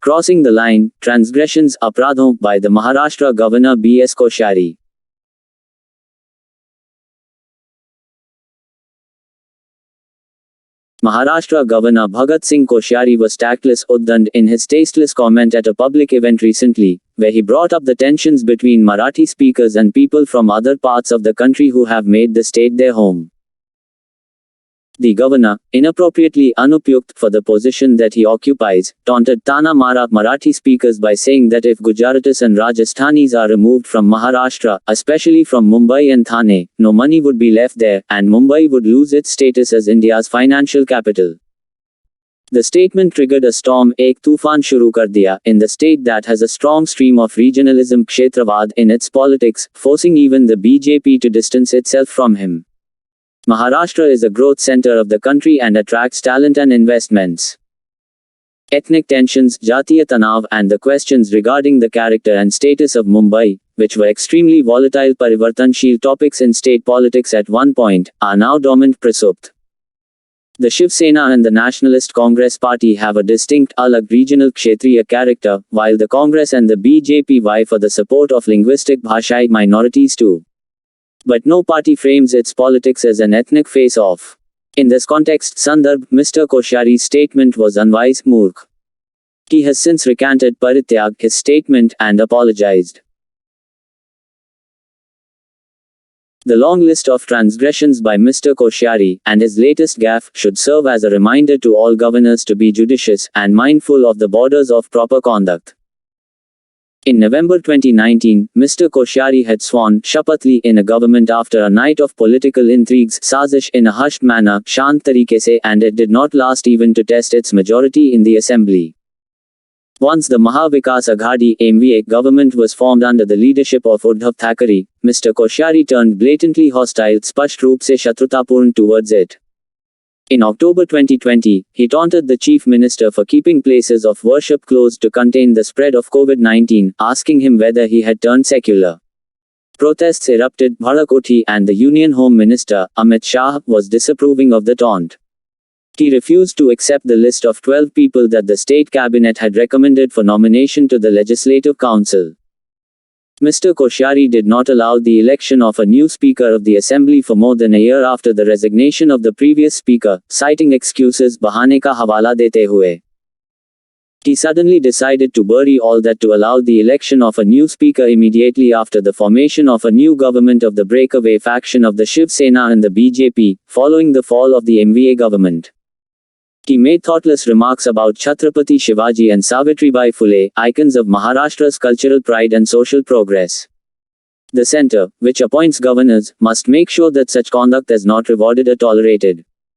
Crossing the line, transgressions अपराधों by the Maharashtra Governor B.S. Koshari. Maharashtra Governor Bhagat Singh Koshari was tactless uddand in his tasteless comment at a public event recently, where he brought up the tensions between Marathi speakers and people from other parts of the country who have made the state their home. The governor, inappropriately unupyukt for the position that he occupies, taunted Tana Mara Marathi speakers by saying that if Gujaratis and Rajasthanis are removed from Maharashtra, especially from Mumbai and Thane, no money would be left there, and Mumbai would lose its status as India's financial capital. The statement triggered a storm, ek tufan shuru kar diya, in the state that has a strong stream of regionalism kshetravad in its politics, forcing even the BJP to distance itself from him. Maharashtra is a growth center of the country and attracts talent and investments. Ethnic tensions, Jatiya Tanav, and the questions regarding the character and status of Mumbai, which were extremely volatile parivartansheel topics in state politics at one point, are now dormant prasupt. The Shiv Sena and the Nationalist Congress Party have a distinct alag regional kshetriya character, while the Congress and the BJP vie for the support of linguistic Bhashai minorities too. But no party frames its politics as an ethnic face-off. In this context, Sandarbh, Mr. Koshari's statement was unwise, murkh. He has since recanted Parityag, his statement, and apologized. The long list of transgressions by Mr. Koshari, and his latest gaffe, should serve as a reminder to all governors to be judicious and mindful of the borders of proper conduct. In November 2019, Mr. Koshari had sworn shapathli in a government after a night of political intrigues, sazish in a hushed manner, shant tarike se, and it did not last even to test its majority in the assembly. Once the Mahavikas Aghadi (MVA) government was formed under the leadership of Uddhav Thackeray, Mr. Koshari turned blatantly hostile, spasht roop se shatrutapurn towards it. In October 2020, he taunted the chief minister for keeping places of worship closed to contain the spread of COVID-19, asking him whether he had turned secular. Protests erupted, bhadak uthi, and the Union Home Minister, Amit Shah, was disapproving of the taunt. He refused to accept the list of 12 people that the state cabinet had recommended for nomination to the Legislative Council. Mr. Koshari did not allow the election of a new Speaker of the Assembly for more than a year after the resignation of the previous Speaker, citing excuses bahane ka hawala dete hue. He suddenly decided to bury all that to allow the election of a new Speaker immediately after the formation of a new government of the breakaway faction of the Shiv Sena and the BJP, following the fall of the MVA government. He made thoughtless remarks about Chhatrapati Shivaji and Savitribai Phule, icons of Maharashtra's cultural pride and social progress. The centre, which appoints governors, must make sure that such conduct is not rewarded or tolerated.